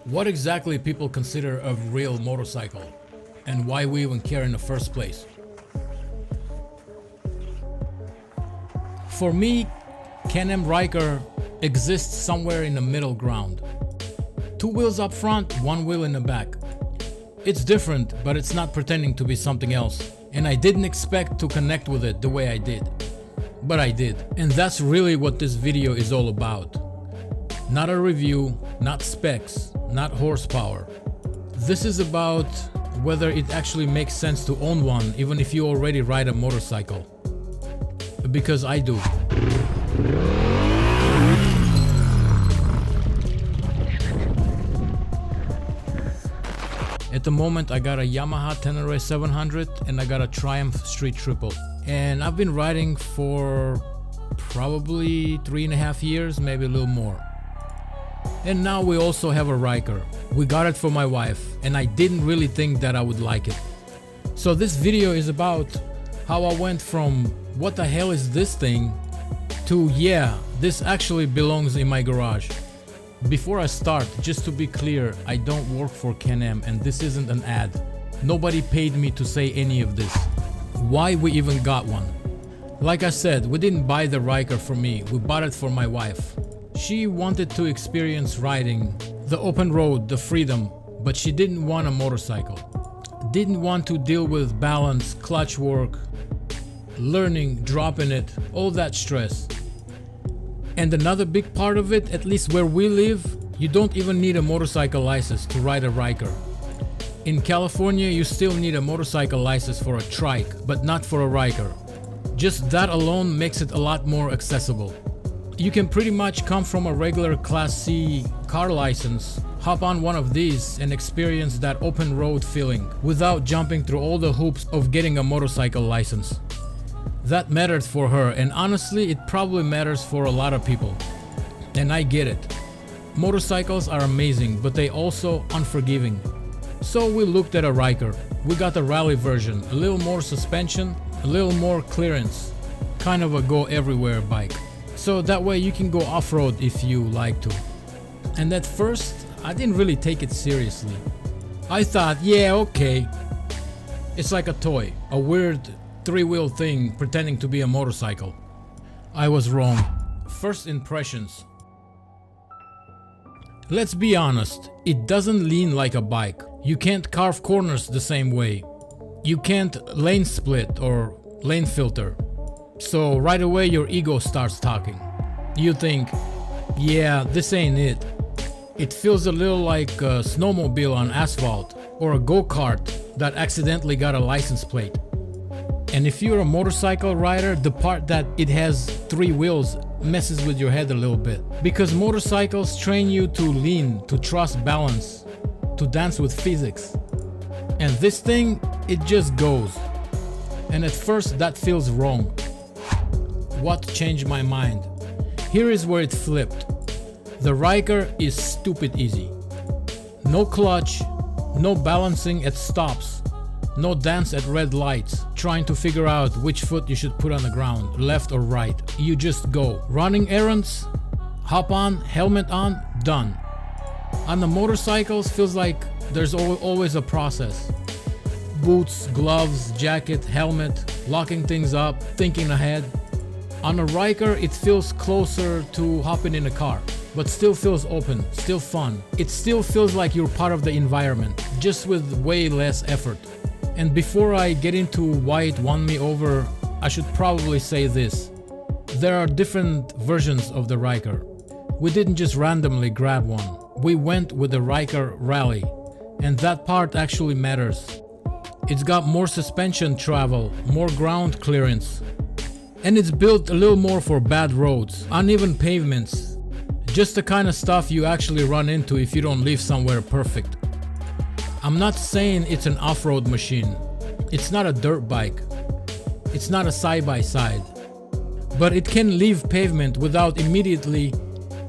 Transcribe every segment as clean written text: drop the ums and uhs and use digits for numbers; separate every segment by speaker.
Speaker 1: What exactly people consider a real motorcycle, and why we even care in the first place? For me, Can-Am Ryker exists somewhere in the middle ground. 2 wheels up front, 1 wheel in the back. It's different, but it's not pretending to be something else. And I didn't expect to connect with it the way I did. But I did. And that's really what this video is all about. Not a review, not specs, not horsepower. This is about whether it actually makes sense to own one even if you already ride a motorcycle. Because I do. At the moment I got a Yamaha Tenere 700 and I got a Triumph Street Triple. And I've been riding for probably 3.5 years, maybe a little more. And now we also have a Ryker. We got it for my wife and I didn't really think that I would like it. So this video is about how I went from what the hell is this thing to yeah, this actually belongs in my garage. Before I start, just to be clear, I don't work for Can-Am and this isn't an ad. Nobody paid me to say any of this. Why we even got one? Like I said, we didn't buy the Ryker for me, we bought it for my wife. She wanted to experience riding, the open road, the freedom, but she didn't want a motorcycle. Didn't want to deal with balance, clutch work, learning, dropping it, all that stress. And another big part of it, at least where we live, you don't even need a motorcycle license to ride a Ryker. In California, you still need a motorcycle license for a trike, but not for a Ryker. Just that alone makes it a lot more accessible. You can pretty much come from a regular Class C car license, hop on one of these and experience that open road feeling without jumping through all the hoops of getting a motorcycle license. That mattered for her, and honestly it probably matters for a lot of people. And I get it. Motorcycles are amazing, but they also unforgiving. So we looked at a Ryker. We got the rally version, a little more suspension, a little more clearance, kind of a go everywhere bike. So that way you can go off-road if you like to. And at first I didn't really take it seriously. I thought, yeah, okay, it's like a toy, a weird 3-wheel thing pretending to be a motorcycle. I was wrong. First impressions. Let's be honest, it doesn't lean like a bike. You can't carve corners the same way. You can't lane split or lane filter. So right away your ego starts talking. You think, yeah, this ain't it. It feels a little like a snowmobile on asphalt or a go-kart that accidentally got a license plate. And if you're a motorcycle rider, the part that it has 3 wheels messes with your head a little bit. Because motorcycles train you to lean, to trust balance, to dance with physics. And this thing, it just goes. And at first that feels wrong. What changed my mind? Here is where it flipped. The Ryker is stupid easy. No clutch, no balancing at stops. No dance at red lights, trying to figure out which foot you should put on the ground, left or right. You just go. Running errands, hop on, helmet on, done. On the motorcycles, feels like there's always a process. Boots, gloves, jacket, helmet, locking things up, thinking ahead. On a Ryker, it feels closer to hopping in a car, but still feels open, still fun. It still feels like you're part of the environment, just with way less effort. And before I get into why it won me over, I should probably say this. There are different versions of the Ryker. We didn't just randomly grab one. We went with the Ryker Rally, and that part actually matters. It's got more suspension travel, more ground clearance, and it's built a little more for bad roads, uneven pavements, just the kind of stuff you actually run into if you don't live somewhere perfect. I'm not saying it's an off-road machine. It's not a dirt bike. It's not a side-by-side. But it can leave pavement without immediately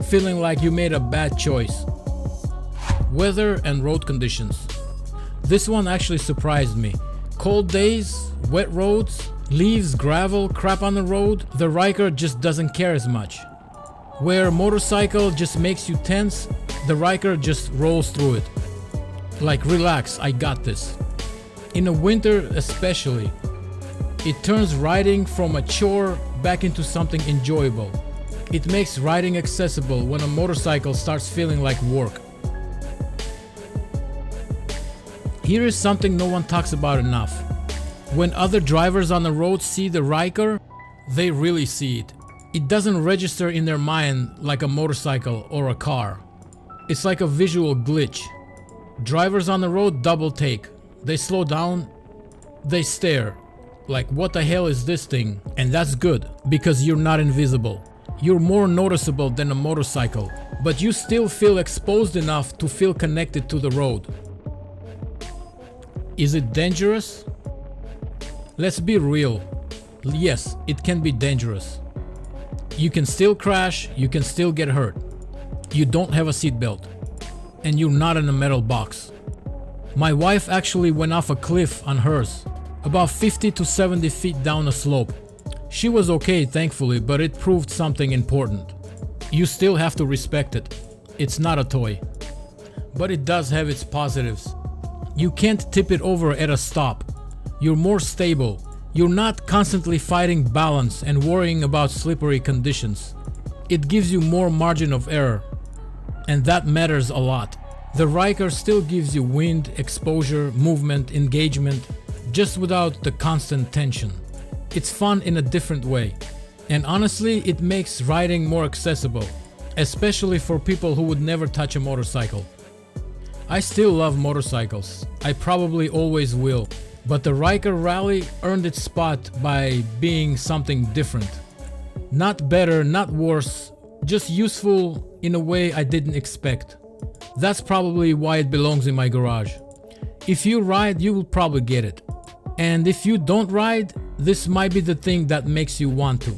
Speaker 1: feeling like you made a bad choice. Weather and road conditions. This one actually surprised me. Cold days, wet roads, leaves, gravel, crap on the road, the Ryker just doesn't care as much. Where motorcycle just makes you tense, the Ryker just rolls through it. Like, relax, I got this. In the winter especially, it turns riding from a chore back into something enjoyable. It makes riding accessible when a motorcycle starts feeling like work. Here is something no one talks about enough. When other drivers on the road see the Ryker, they really see it. It doesn't register in their mind like a motorcycle or a car. It's like a visual glitch. Drivers on the road double take. They slow down, they stare. Like, what the hell is this thing? And that's good, because you're not invisible. You're more noticeable than a motorcycle, but you still feel exposed enough to feel connected to the road. Is it dangerous? Let's be real. Yes, it can be dangerous. You can still crash, you can still get hurt. You don't have a seatbelt, and you're not in a metal box. My wife actually went off a cliff on hers, about 50 to 70 feet down a slope. She was okay, thankfully, but it proved something important. You still have to respect it. It's not a toy. But it does have its positives. You can't tip it over at a stop. You're more stable. You're not constantly fighting balance and worrying about slippery conditions. It gives you more margin of error, and that matters a lot. The Ryker still gives you wind, exposure, movement, engagement, just without the constant tension. It's fun in a different way, and honestly, it makes riding more accessible, especially for people who would never touch a motorcycle. I still love motorcycles. I probably always will. But the Ryker Rally earned its spot by being something different. Not better, not worse, just useful in a way I didn't expect. That's probably why it belongs in my garage. If you ride, you will probably get it. And if you don't ride, this might be the thing that makes you want to.